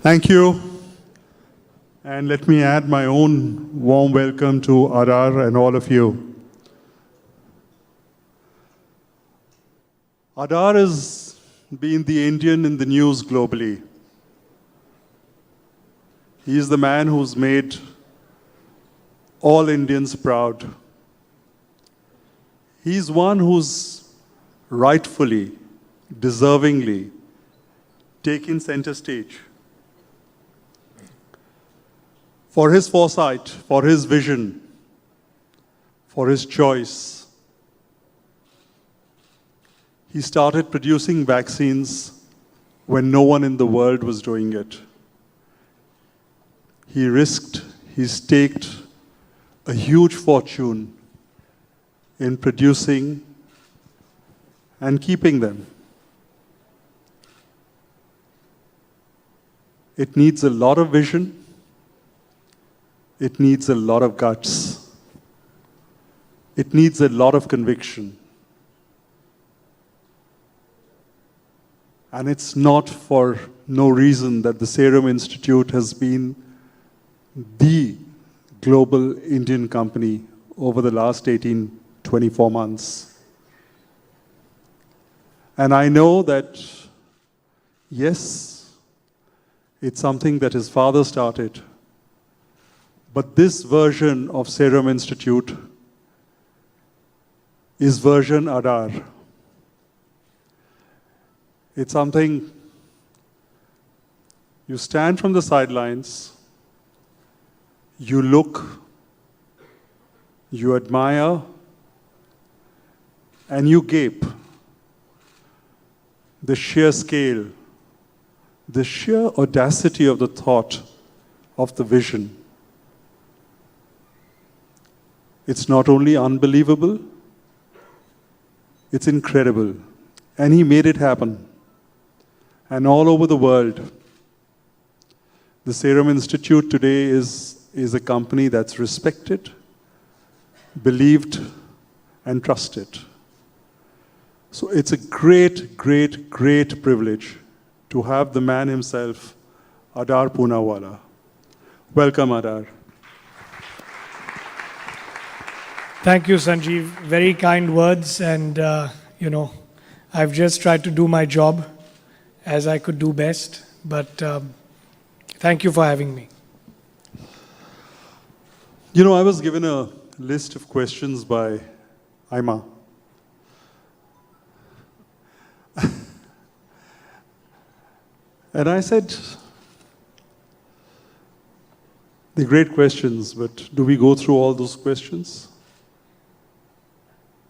Thank you. And let me add my own warm welcome to Adar and all of you. Adar has been the Indian in the news globally. He is the man who's made all Indians proud. He's one who's rightfully, deservingly taken center stage for his foresight, for his vision, for his choice. He started producing vaccines when no one in the world was doing it. He risked, he staked a huge fortune in producing and keeping them. It needs a lot of vision. It needs a lot of guts. It needs a lot of conviction. And it's not for no reason that the Serum Institute has been the global Indian company over the last 24 months. And I know that, yes, it's something that his father started. But this version of Serum Institute is version Adar. It's something you stand from the sidelines, you look, you admire, and you gape. The sheer scale, the sheer audacity of the thought, of the vision. It's not only unbelievable, it's incredible. And he made it happen. And all over the world, the Serum Institute today is a company that's respected, believed, and trusted. So it's a great, great, great privilege to have the man himself, Adar Poonawalla. Welcome, Adar. Thank you, Sanjiv. Very kind words, and I've just tried to do my job as I could do best, but thank you for having me. You know, I was given a list of questions by Aima. And I said, they're great questions, but do we go through all those questions?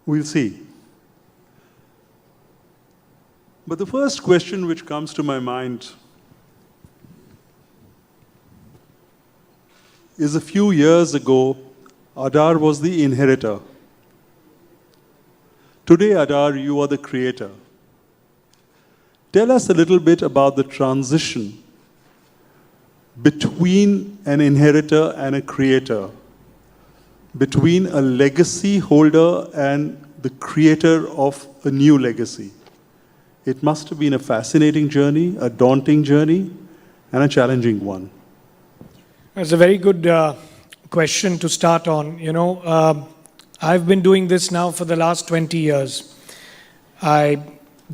We'll see. But the first question which comes to my mind is a few years ago, Adar was the inheritor. Today, Adar, you are the creator. Tell us a little bit about the transition between an inheritor and a creator, between a legacy holder and the creator of a new legacy. It must have been a fascinating journey, a daunting journey, and a challenging one. That's a very good question to start on. I've been doing this now for the last 20 years. I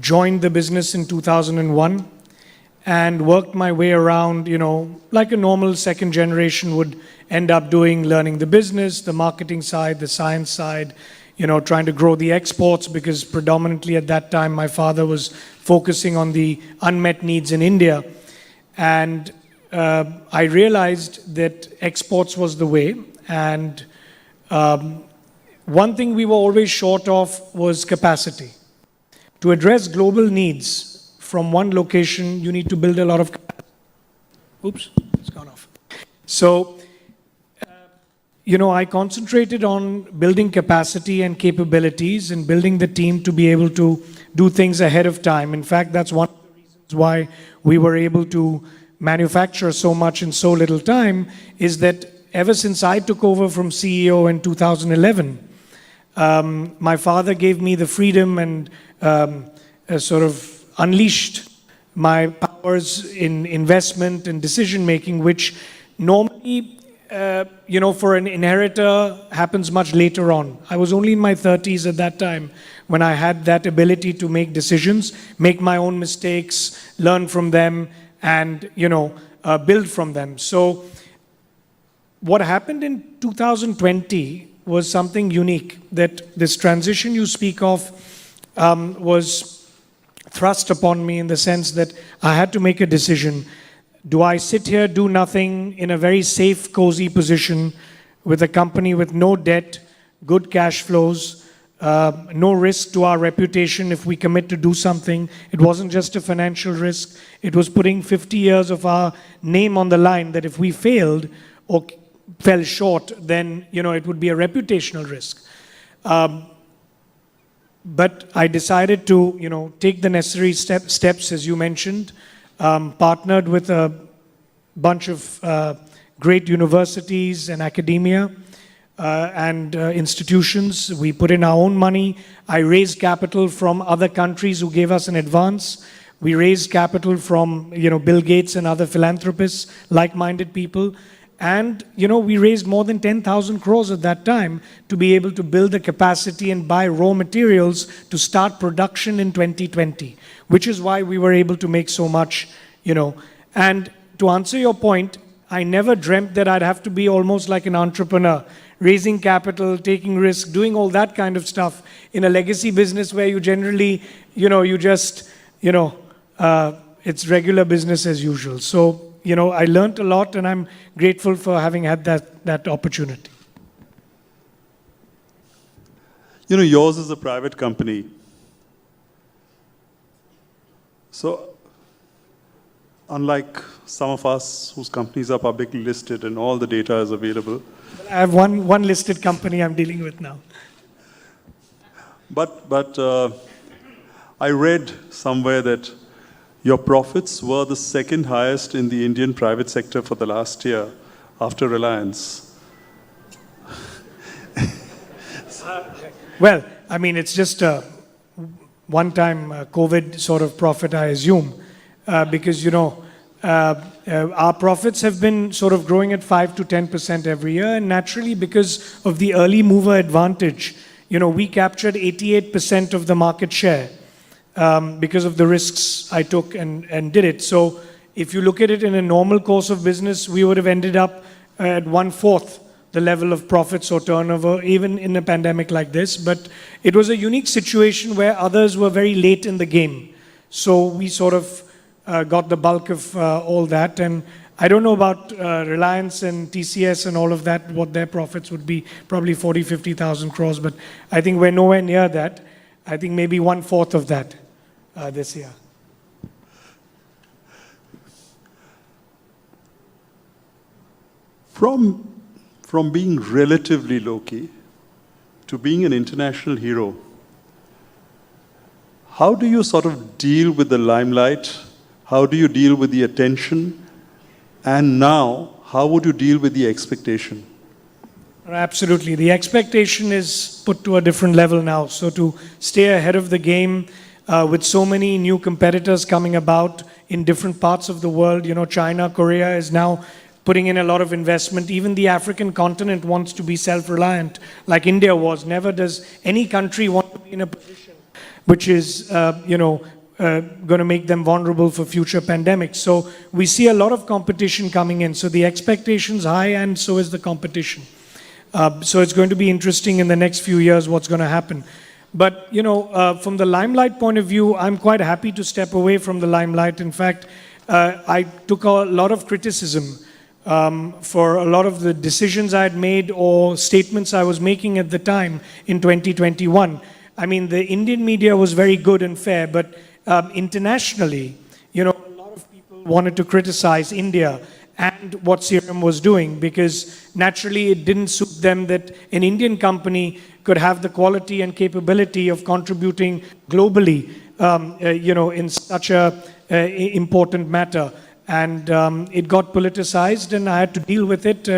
joined the business in 2001 and worked my way around, like a normal second generation would end up doing, learning the business, the marketing side, the science side, trying to grow the exports, because predominantly at that time my father was focusing on the unmet needs in India. And I realized that exports was the way. And one thing we were always short of was capacity. To address global needs from one location, you need to build a lot of capacity. Oops, it's gone off. So, I concentrated on building capacity and capabilities and building the team to be able to do things ahead of time. In fact, that's one of the reasons why we were able to manufacture so much in so little time, is that ever since I took over from CEO in 2011, my father gave me the freedom and sort of unleashed my powers in investment and decision making, which normally, for an inheritor happens much later on. I was only in my 30s at that time when I had that ability to make decisions, make my own mistakes, learn from them, and, build from them. So what happened in 2020 was something unique, that this transition you speak of was thrust upon me in the sense that I had to make a decision. Do I sit here, do nothing, in a very safe, cozy position with a company with no debt, good cash flows, no risk to our reputation if we commit to do something? It wasn't just a financial risk. It was putting 50 years of our name on the line, that if we failed or fell short, then, it would be a reputational risk. But I decided to, take the necessary steps, as you mentioned, partnered with a bunch of great universities and academia and institutions. We put in our own money. I raised capital from other countries who gave us an advance. We raised capital from, Bill Gates and other philanthropists, like-minded people. And, we raised more than 10,000 crores at that time to be able to build the capacity and buy raw materials to start production in 2020, which is why we were able to make so much, And to answer your point, I never dreamt that I'd have to be almost like an entrepreneur, raising capital, taking risks, doing all that kind of stuff in a legacy business where you generally, it's regular business as usual. So, I learned a lot, and I'm grateful for having had that opportunity. Yours is a private company. So, unlike some of us whose companies are publicly listed and all the data is available. I have one listed company I'm dealing with now. But I read somewhere that your profits were the second highest in the Indian private sector for the last year, after Reliance. Well, it's just a one-time COVID sort of profit, I assume, because, our profits have been sort of growing at 5 to 10% every year, and naturally, because of the early mover advantage, we captured 88% of the market share. Because of the risks I took and did it. So if you look at it in a normal course of business, we would have ended up at 1/4 the level of profits or turnover, even in a pandemic like this. But it was a unique situation where others were very late in the game. So we sort of got the bulk of all that. And I don't know about Reliance and TCS and all of that, what their profits would be, probably 40, 50,000 crores. But I think we're nowhere near that. I think maybe 1/4 of that this year. From being relatively low-key to being an international hero, how do you sort of deal with the limelight? How do you deal with the attention? And now, how would you deal with the expectation? Absolutely. The expectation is put to a different level now. So to stay ahead of the game, with so many new competitors coming about in different parts of the world, China, Korea is now putting in a lot of investment. Even the African continent wants to be self-reliant, like India was. Never does any country want to be in a position which is, going to make them vulnerable for future pandemics. So we see a lot of competition coming in. So the expectation's high, and so is the competition. So it's going to be interesting in the next few years what's going to happen. But, from the limelight point of view, I'm quite happy to step away from the limelight. In fact, I took a lot of criticism for a lot of the decisions I had made or statements I was making at the time in 2021. The Indian media was very good and fair, but internationally, a lot of people wanted to criticize India and what Serum was doing, because naturally it didn't suit them that an Indian company could have the quality and capability of contributing globally, in such a important matter. And it got politicized, and I had to deal with it.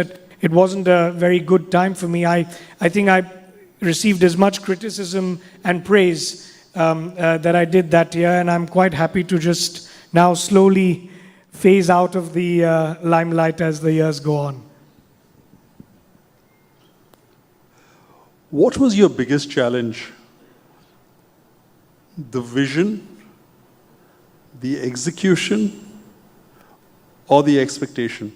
It wasn't a very good time for me. I think I received as much criticism and praise that I did that year, and I'm quite happy to just now slowly phase out of the limelight as the years go on. What was your biggest challenge? The vision, the execution, or the expectation?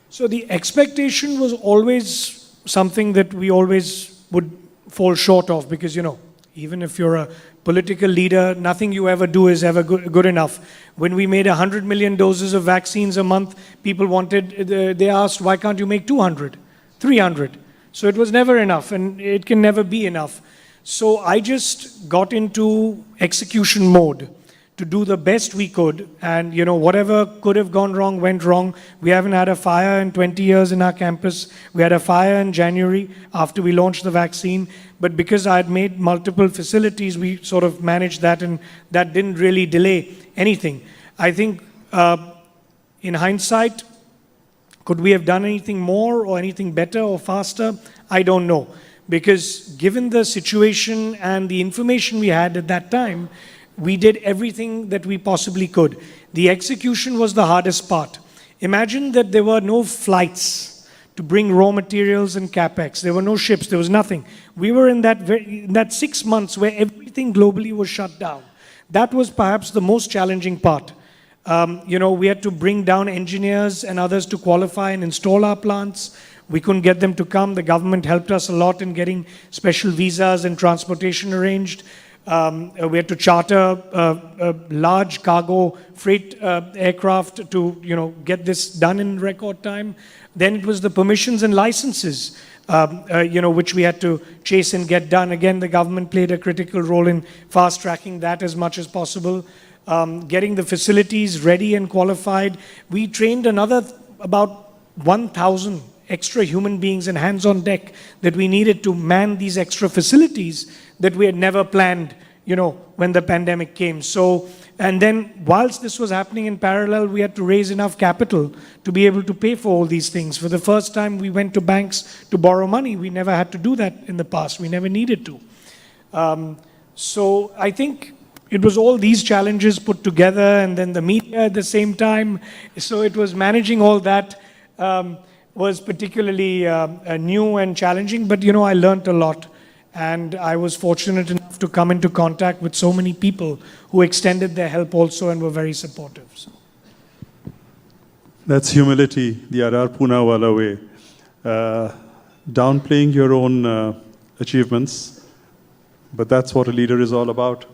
So the expectation was always something that we always would fall short of, because, you know, even if you're a political leader, nothing you ever do is ever good enough. When we made 100 million doses of vaccines a month, people they asked, why can't you make 200, 300? So it was never enough, and it can never be enough. So I just got into execution mode to do the best we could, and you know, whatever could have gone wrong went wrong. We haven't had a fire in 20 years in our campus. We had a fire in January after we launched the vaccine, but because I had made multiple facilities, we sort of managed that, and that didn't really delay anything. I think in hindsight, could we have done anything more or anything better or faster? I don't know, because given the situation and the information we had at that time, we did everything that we possibly could. The execution was the hardest part. Imagine that there were no flights to bring raw materials and capex. There were no ships. There was nothing. We were in that 6 months where everything globally was shut down. That was perhaps the most challenging part. You know, we had to bring down engineers and others to qualify and install our plants. We couldn't get them to come. The government helped us a lot in getting special visas and transportation arranged. We had to charter a large cargo freight aircraft to, you know, get this done in record time. Then it was the permissions and licenses, you know, which we had to chase and get done. Again, the government played a critical role in fast-tracking that as much as possible. Getting the facilities ready and qualified. We trained another about 1,000 extra human beings and hands on deck that we needed to man these extra facilities that we had never planned, you know, when the pandemic came. So, and then whilst this was happening in parallel, we had to raise enough capital to be able to pay for all these things. For the first time, we went to banks to borrow money. We never had to do that in the past. We never needed to. So I think it was all these challenges put together, and then the media at the same time. So it was managing all that was particularly new and challenging, but you know, I learned a lot. And I was fortunate enough to come into contact with so many people who extended their help also and were very supportive. So. That's humility, the Adar Poonawalla way. Downplaying your own achievements, but that's what a leader is all about.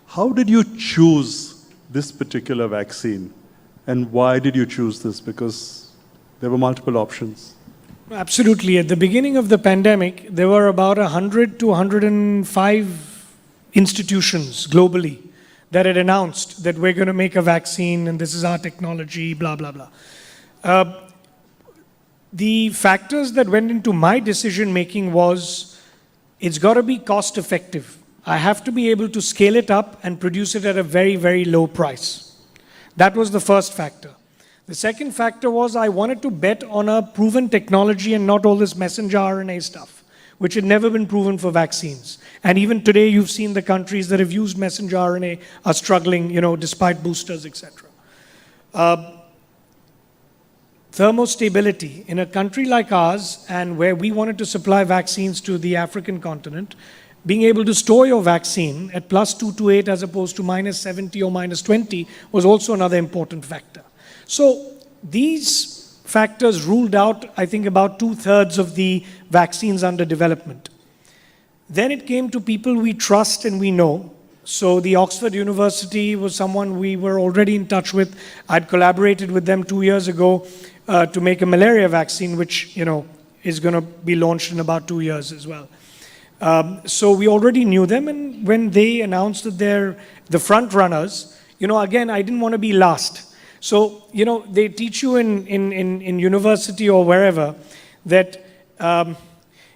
How did you choose this particular vaccine? And why did you choose this? Because there were multiple options. Absolutely. At the beginning of the pandemic, there were about 100 to 105 institutions globally that had announced that we're going to make a vaccine and this is our technology, blah, blah, blah. The factors that went into my decision making was, it's got to be cost effective. I have to be able to scale it up and produce it at a very, very low price. That was the first factor. The second factor was I wanted to bet on a proven technology and not all this messenger RNA stuff, which had never been proven for vaccines. And even today, you've seen the countries that have used messenger RNA are struggling, you know, despite boosters, etc. Thermostability. In a country like ours, and where we wanted to supply vaccines to the African continent, being able to store your vaccine at +228 as opposed to -70 or -20 was also another important factor. So these factors ruled out, I think, about 2/3 of the vaccines under development. Then it came to people we trust and we know. So the Oxford University was someone we were already in touch with. I'd collaborated with them 2 years ago to make a malaria vaccine, which, you know, is going to be launched in about 2 years as well. So we already knew them, and when they announced that they're the front runners, you know, again, I didn't want to be last. So, you know, they teach you in university or wherever that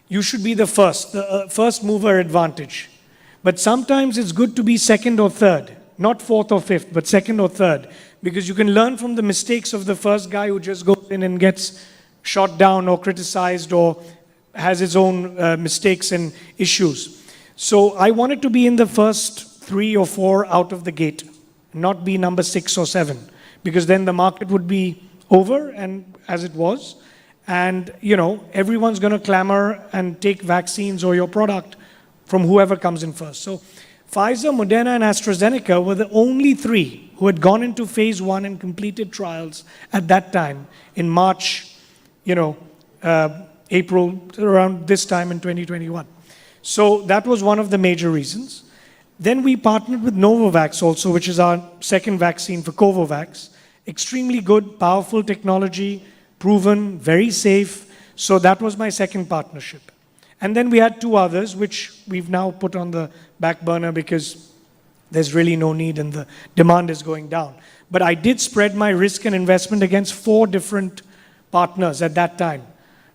you should be the first mover advantage. But sometimes it's good to be second or third, not fourth or fifth, but second or third, because you can learn from the mistakes of the first guy who just goes in and gets shot down or criticized or has his own mistakes and issues. So I wanted to be in the first 3 or 4 out of the gate, not be number 6 or 7, because then the market would be over, and as it was, and everyone's going to clamor and take vaccines or your product from whoever comes in first. So Pfizer, Moderna, and AstraZeneca were the only 3 who had gone into phase 1 and completed trials at that time in March, April, around this time in 2021. So that was one of the major reasons. Then we partnered with Novavax also, which is our second vaccine for Covovax. Extremely good, powerful technology, proven, very safe. So that was my second partnership. And then we had 2 others, which we've now put on the back burner because there's really no need and the demand is going down. But I did spread my risk and investment against 4 different partners at that time,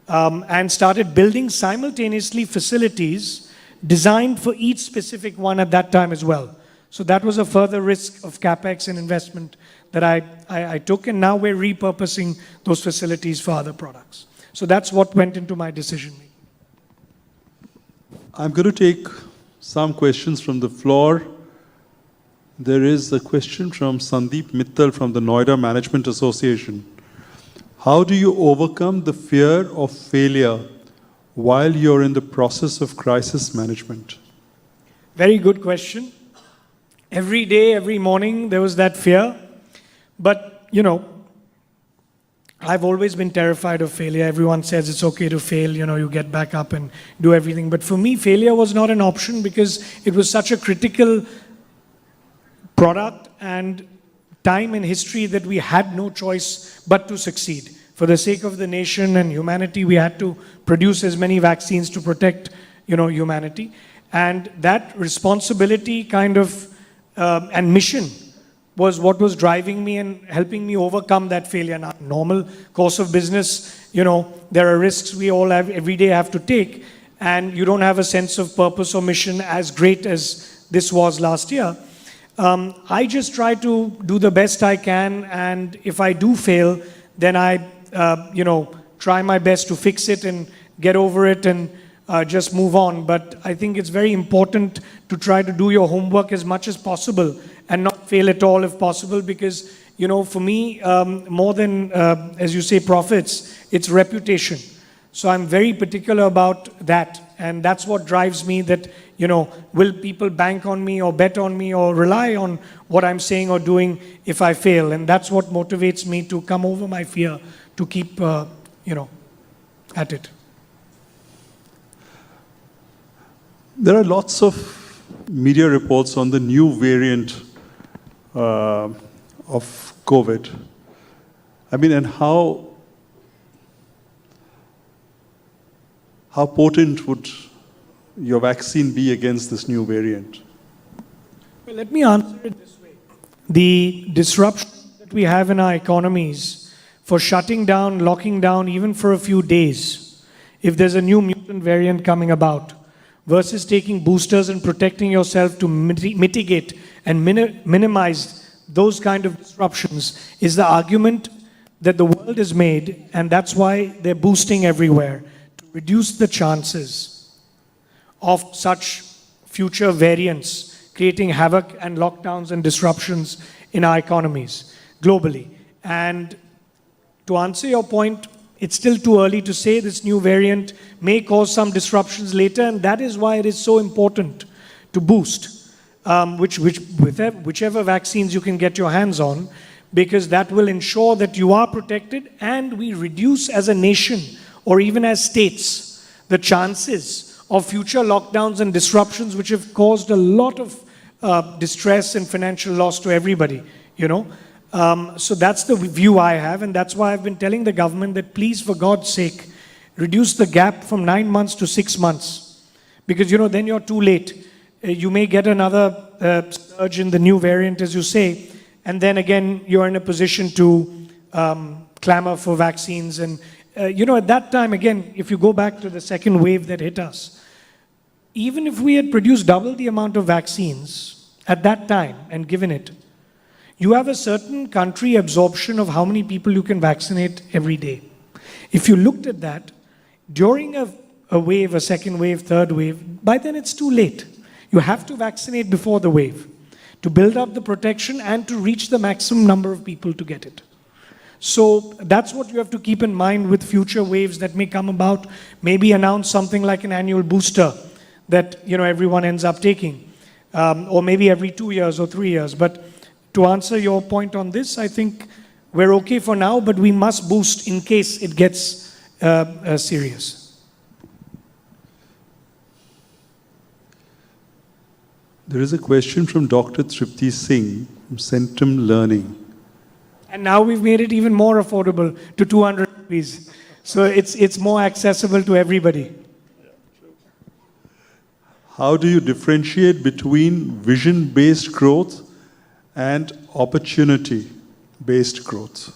and started building simultaneously facilities designed for each specific one at that time as well. So that was a further risk of capex and investment that I took, and now we're repurposing those facilities for other products. So that's what went into my decision making. I'm going to take some questions from the floor. There is a question from Sandeep Mittal from the Noida Management Association. How do you overcome the fear of failure while you're in the process of crisis management? Very good question. Every day, every morning, there was that fear. But, I've always been terrified of failure. Everyone says it's okay to fail, you get back up and do everything. But for me, failure was not an option because it was such a critical product and time in history that we had no choice but to succeed. For the sake of the nation and humanity, we had to produce as many vaccines to protect, humanity. And that responsibility and mission was what was driving me and helping me overcome that failure. Now, normal course of business, there are risks we all every day have to take, and you don't have a sense of purpose or mission as great as this was last year. I just try to do the best I can, and if I do fail, then I, try my best to fix it and get over it and just move on. But I think it's very important to try to do your homework as much as possible and not fail at all if possible, because, for me, more than, as you say, profits, it's reputation. So I'm very particular about that, and that's what drives me, that, will people bank on me or bet on me or rely on what I'm saying or doing if I fail? And that's what motivates me to come over my fear, to keep, at it. There are lots of media reports on the new variant of COVID. And how potent would your vaccine be against this new variant? Well, let me answer it this way. The disruption that we have in our economies for shutting down, locking down, even for a few days, if there's a new mutant variant coming about, versus taking boosters and protecting yourself to mitigate and minimize those kind of disruptions, is the argument that the world has made, and that's why they're boosting everywhere, to reduce the chances of such future variants creating havoc and lockdowns and disruptions in our economies globally. And to answer your point, it's still too early to say. This new variant may cause some disruptions later, and that is why it is so important to boost, whichever vaccines you can get your hands on, because that will ensure that you are protected, and we reduce as a nation or even as states the chances of future lockdowns and disruptions, which have caused a lot of distress and financial loss to everybody, So that's the view I have, and that's why I've been telling the government that please, for God's sake, reduce the gap from 9 months to 6 months. Because, then you're too late. You may get another surge in the new variant, as you say, and then again, you're in a position to clamor for vaccines. And, at that time, again, if you go back to the second wave that hit us, even if we had produced double the amount of vaccines at that time and given it, you have a certain country absorption of how many people you can vaccinate every day. If you looked at that, during a wave, a second wave, third wave, by then it's too late. You have to vaccinate before the wave to build up the protection and to reach the maximum number of people to get it. So that's what you have to keep in mind with future waves that may come about. Maybe announce something like an annual booster that everyone ends up taking, or maybe every 2 years or 3 years. But to answer your point on this, I think we're okay for now, but we must boost in case it gets serious. There is a question from Dr. Tripti Singh from Centum Learning. And now we've made it even more affordable to 200 rupees. So it's more accessible to everybody. How do you differentiate between vision-based growth and opportunity-based growth?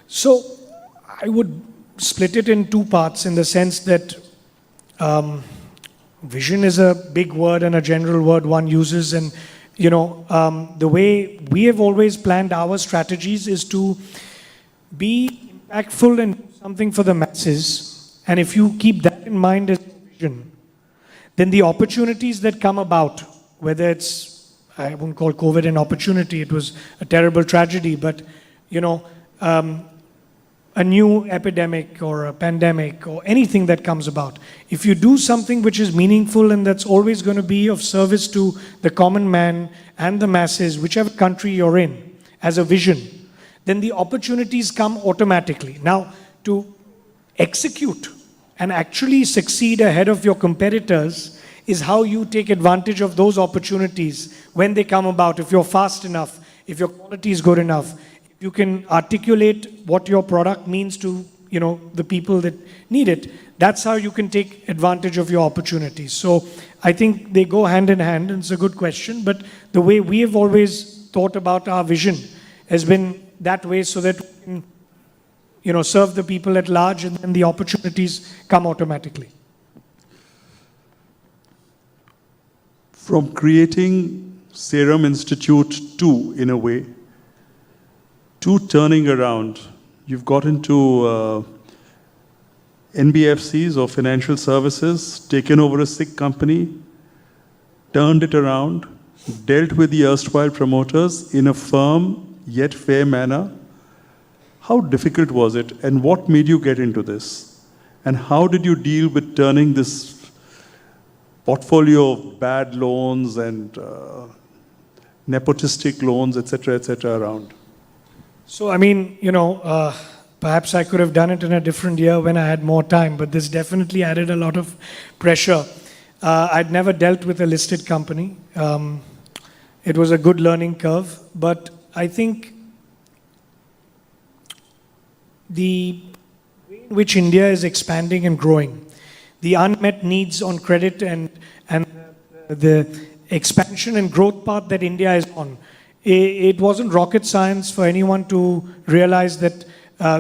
So I would split it in two parts in the sense that vision is a big word and a general word one uses, and the way we have always planned our strategies is to be impactful and do something for the masses. And if you keep that in mind as vision, then the opportunities that come about, whether it's, I wouldn't call COVID an opportunity, it was a terrible tragedy, but a new epidemic or a pandemic or anything that comes about, if you do something which is meaningful and that's always going to be of service to the common man and the masses, whichever country you're in, as a vision, then the opportunities come automatically. Now, to execute and actually succeed ahead of your competitors is how you take advantage of those opportunities when they come about. If you're fast enough, if your quality is good enough, you can articulate what your product means to the people that need it, that's how you can take advantage of your opportunities. So I think they go hand in hand, and it's a good question, but the way we have always thought about our vision has been that way, so that we can serve the people at large, and then the opportunities come automatically. From creating Serum Institute 2 in a way, to turning around, you've got into NBFCs or financial services, taken over a sick company, turned it around, dealt with the erstwhile promoters in a firm yet fair manner. How difficult was it, and what made you get into this? And how did you deal with turning this portfolio of bad loans and nepotistic loans, etc., around? So, perhaps I could have done it in a different year when I had more time, but this definitely added a lot of pressure. I'd never dealt with a listed company. It was a good learning curve, but I think the way in which India is expanding and growing, the unmet needs on credit and the expansion and growth path that India is on, it wasn't rocket science for anyone to realize that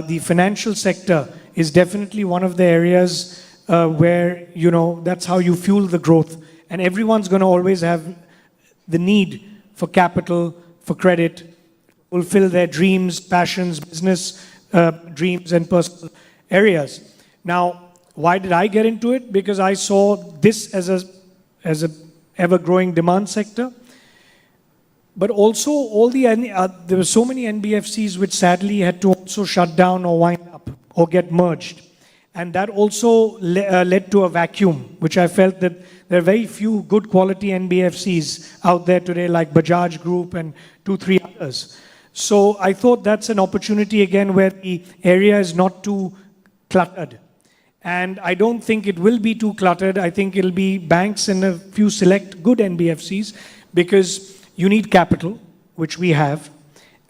the financial sector is definitely one of the areas where, that's how you fuel the growth. And everyone's going to always have the need for capital, for credit, fulfill their dreams, passions, business dreams, and personal areas. Now, why did I get into it? Because I saw this as a ever-growing demand sector. But also, there were so many NBFCs which sadly had to also shut down or wind up or get merged. And that also led to a vacuum, which I felt that there are very few good quality NBFCs out there today, like Bajaj Group and 2-3 others. So I thought that's an opportunity again where the area is not too cluttered. And I don't think it will be too cluttered. I think it'll be banks and a few select good NBFCs, because you need capital, which we have.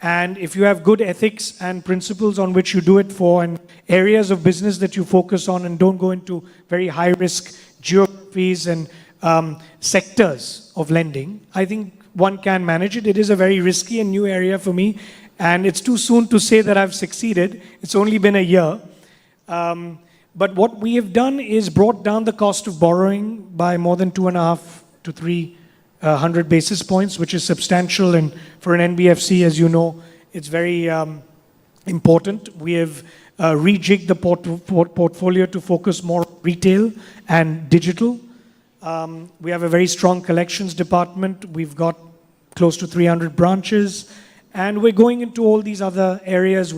And if you have good ethics and principles on which you do it for, and areas of business that you focus on, and don't go into very high-risk geographies and sectors of lending, I think one can manage it. It is a very risky and new area for me, and it's too soon to say that I've succeeded. It's only been a year. But what we have done is brought down the cost of borrowing by more than 2.5 to 300 basis points, which is substantial. And for an NBFC, as you know, it's very important. We have rejigged the portfolio to focus more on retail and digital. We have a very strong collections department. We've got close to 300 branches. And we're going into all these other areas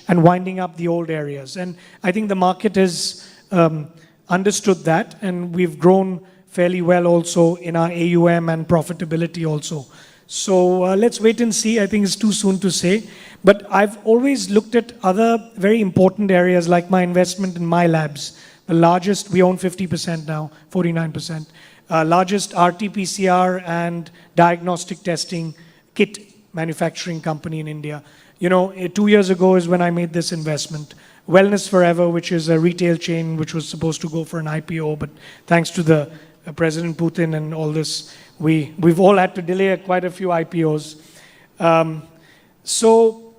and winding up the old areas. And I think the market has understood that, and we've grown fairly well also in our AUM and profitability also. So let's wait and see. I think it's too soon to say. But I've always looked at other very important areas like my investment in my labs. The largest, we own 50% now, 49%. Largest RT-PCR and diagnostic testing kit manufacturing company in India. 2 years ago is when I made this investment. Wellness Forever, which is a retail chain which was supposed to go for an IPO, but thanks to the President Putin and all this, we've all had to delay quite a few IPOs. So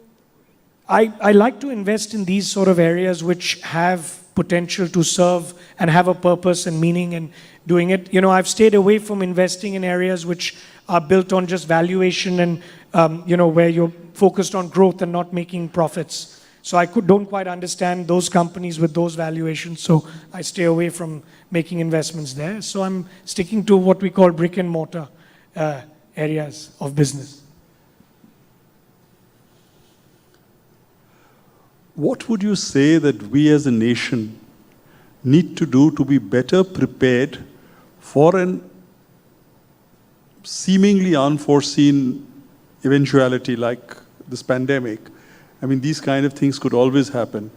I like to invest in these sort of areas which have potential to serve and have a purpose and meaning in doing it. I've stayed away from investing in areas which are built on just valuation and where you're focused on growth and not making profits. So I don't quite understand those companies with those valuations, so I stay away from making investments there. So I'm sticking to what we call brick and mortar areas of business. What would you say that we as a nation need to do to be better prepared for an seemingly unforeseen eventuality like this pandemic? I mean, these kind of things could always happen.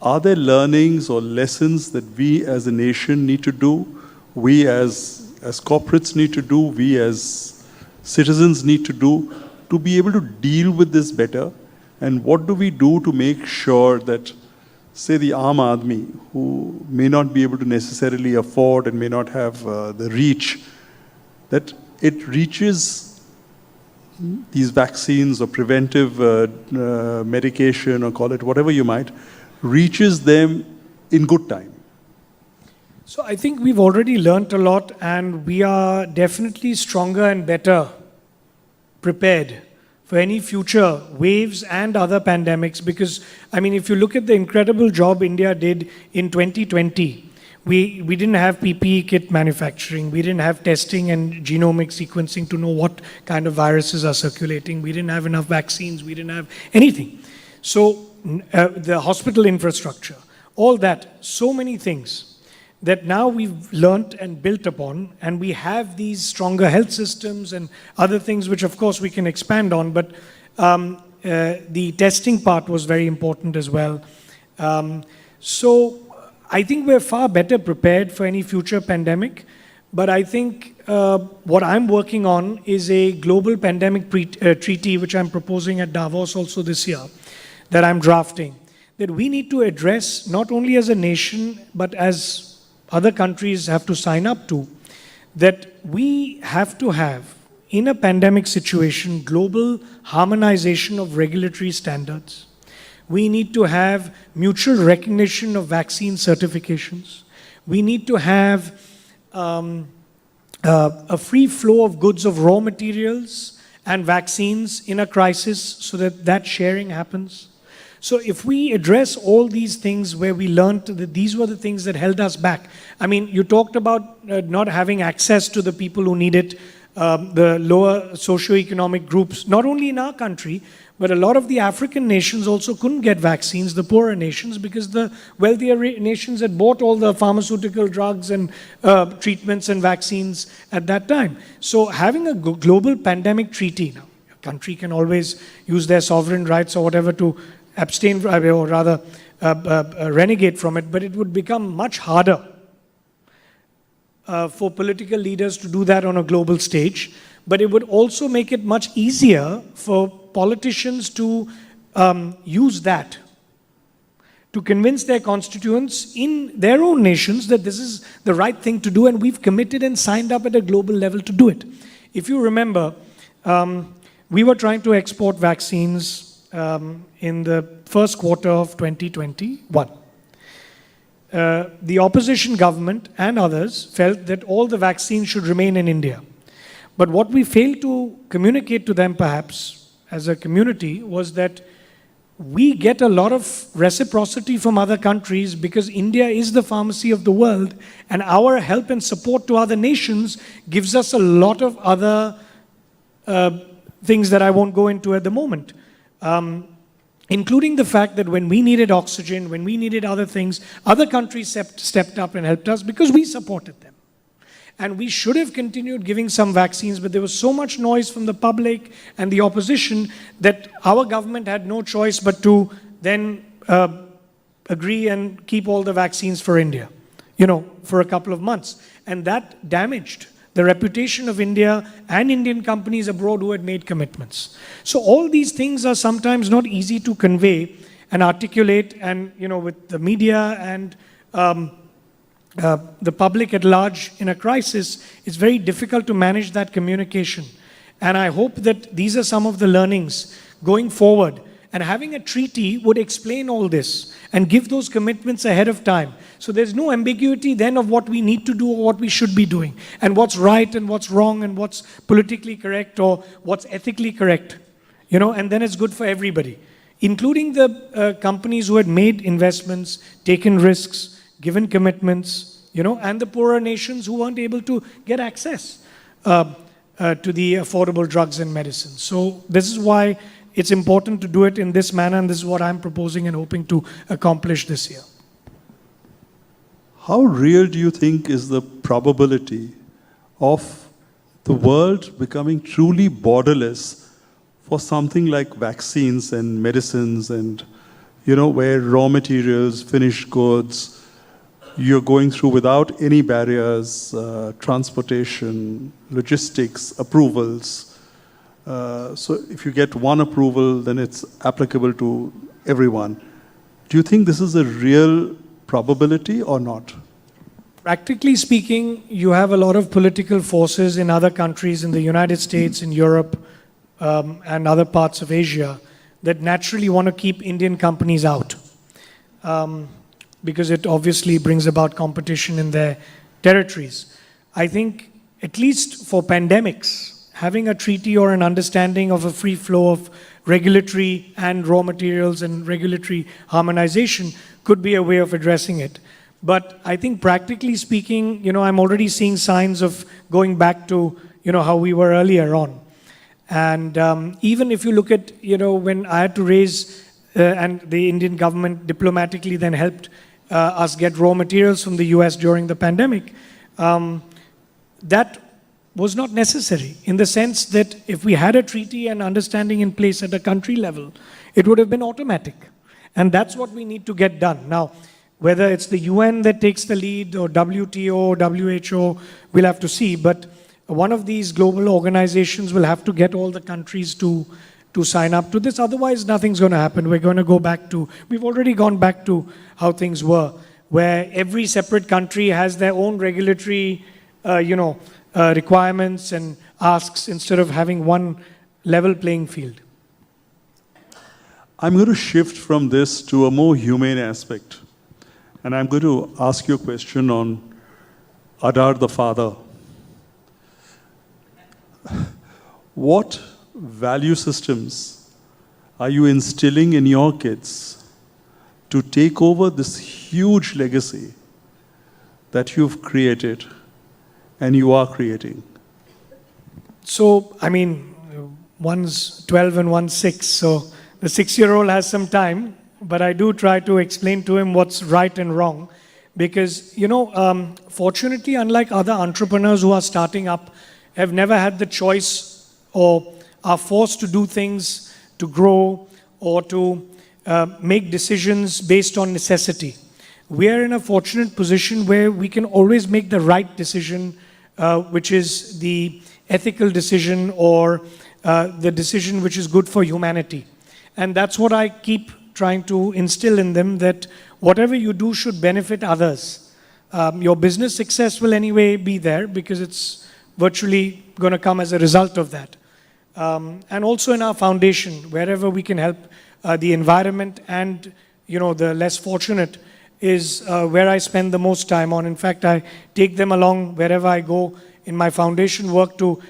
Are there learnings or lessons that we as a nation need to do, we as corporates need to do, we as citizens need to do to be able to deal with this better? And what do we do to make sure that, say, the Aam Aadmi, who may not be able to necessarily afford and may not have the reach, that it reaches these vaccines or preventive medication, or call it whatever you might, reaches them in good time? So I think we've already learnt a lot, and we are definitely stronger and better prepared for any future waves and other pandemics. Because, I mean, if you look at the incredible job India did in 2020, we didn't have PPE kit manufacturing. We didn't have testing and genomic sequencing to know what kind of viruses are circulating. We didn't have enough vaccines. We didn't have anything. So the hospital infrastructure, all that, so many things that now we've learnt and built upon, and we have these stronger health systems and other things which of course we can expand on, but the testing part was very important as well. So I think we're far better prepared for any future pandemic, but I think what I'm working on is a global pandemic treaty, which I'm proposing at Davos also this year, that I'm drafting, that we need to address not only as a nation, but as other countries have to sign up to, that we have to have, in a pandemic situation, global harmonization of regulatory standards. We need to have mutual recognition of vaccine certifications. We need to have a free flow of goods of raw materials and vaccines in a crisis so that that sharing happens. So if we address all these things where we learned that these were the things that held us back. I mean, you talked about not having access to the people who need it, the lower socioeconomic groups, not only in our country, but a lot of the African nations also couldn't get vaccines, the poorer nations, because the wealthier nations had bought all the pharmaceutical drugs and treatments and vaccines at that time. So having a global pandemic treaty, now, a country can always use their sovereign rights or whatever to abstain, or rather renegade from it, but it would become much harder for political leaders to do that on a global stage. But it would also make it much easier for politicians to use that to convince their constituents in their own nations that this is the right thing to do, and we've committed and signed up at a global level to do it. If you remember, we were trying to export vaccines in the first quarter of 2021. The opposition government and others felt that all the vaccines should remain in India. But what we failed to communicate to them, perhaps, as a community, was that we get a lot of reciprocity from other countries because India is the pharmacy of the world, and our help and support to other nations gives us a lot of other things that I won't go into at the moment. Including the fact that when we needed oxygen, when we needed other things, other countries stepped up and helped us because we supported them. And we should have continued giving some vaccines, but there was so much noise from the public and the opposition that our government had no choice but to then agree and keep all the vaccines for India, for a couple of months. And that damaged the reputation of India and Indian companies abroad who had made commitments. So all these things are sometimes not easy to convey and articulate, and with the media and the public at large in a crisis, it's very difficult to manage that communication. And I hope that these are some of the learnings going forward. And having a treaty would explain all this and give those commitments ahead of time. So there's no ambiguity then of what we need to do or what we should be doing, and what's right and what's wrong and what's politically correct or what's ethically correct. And then it's good for everybody, including the companies who had made investments, taken risks, given commitments, and the poorer nations who weren't able to get access to the affordable drugs and medicines. So this is why it's important to do it in this manner, and this is what I'm proposing and hoping to accomplish this year. How real do you think is the probability of the world becoming truly borderless for something like vaccines and medicines and, where raw materials, finished goods, you're going through without any barriers, transportation, logistics, approvals. So if you get one approval, then it's applicable to everyone. Do you think this is a real probability or not? Practically speaking, you have a lot of political forces in other countries, in the United States, in Europe, and other parts of Asia, that naturally want to keep Indian companies out. Because it obviously brings about competition in their territories. I think, at least for pandemics, having a treaty or an understanding of a free flow of regulatory and raw materials and regulatory harmonization could be a way of addressing it. But I think practically speaking, I'm already seeing signs of going back to, how we were earlier on. And even if you look at, when I had to raise, and the Indian government diplomatically then helped us get raw materials from the US during the pandemic, that was not necessary, in the sense that if we had a treaty and understanding in place at a country level, it would have been automatic. And that's what we need to get done. Now, whether it's the UN that takes the lead or WTO, WHO, we'll have to see. But one of these global organizations will have to get all the countries to sign up to this. Otherwise, nothing's going to happen. We're going to go back to, we've already gone back to how things were, where every separate country has their own regulatory, requirements and asks, instead of having one level playing field. I'm going to shift from this to a more humane aspect. And I'm going to ask you a question on Adar the father. What value systems are you instilling in your kids to take over this huge legacy that you've created and you are creating? So, one's 12 and one's 6, so the 6-year-old has some time, but I do try to explain to him what's right and wrong. Because, fortunately, unlike other entrepreneurs who are starting up, have never had the choice or are forced to do things, to grow, or to make decisions based on necessity. We are in a fortunate position where we can always make the right decision, which is the ethical decision or the decision which is good for humanity. And that's what I keep trying to instill in them, that whatever you do should benefit others. Your business success will anyway be there because it's virtually going to come as a result of that. And also in our foundation, wherever we can help the environment and the less fortunate is where I spend the most time on. In fact, I take them along wherever I go in my foundation work to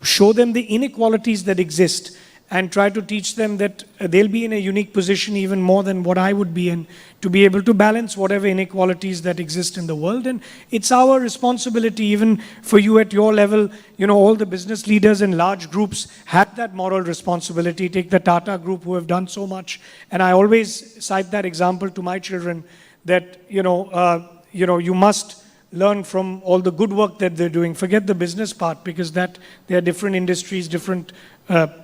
show them the inequalities that exist and try to teach them that they'll be in a unique position even more than what I would be in, to be able to balance whatever inequalities that exist in the world. And it's our responsibility, even for you at your level, all the business leaders in large groups have that moral responsibility. Take the Tata Group, who have done so much. And I always cite that example to my children, that, you must learn from all the good work that they're doing. Forget the business part, because that there are different industries, different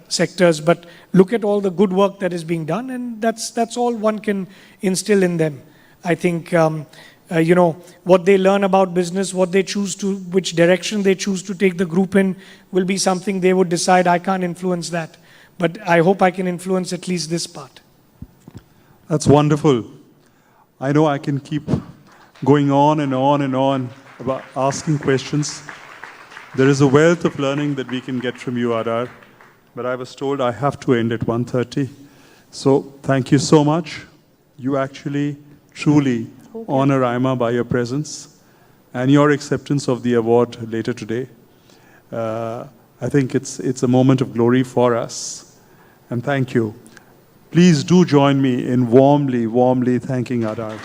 sectors, but look at all the good work that is being done, and that's all one can instill in them. I think, what they learn about business, what they choose to, which direction they choose to take the group in, will be something they would decide. I can't influence that, but I hope I can influence at least this part. That's wonderful. I know I can keep going on and on and on about asking questions. There is a wealth of learning that we can get from you, Adar, but I was told I have to end at 1:30. So thank you so much. You actually truly honor IMA by your presence and your acceptance of the award later today. I think it's a moment of glory for us, and thank you. Please do join me in warmly thanking Adar.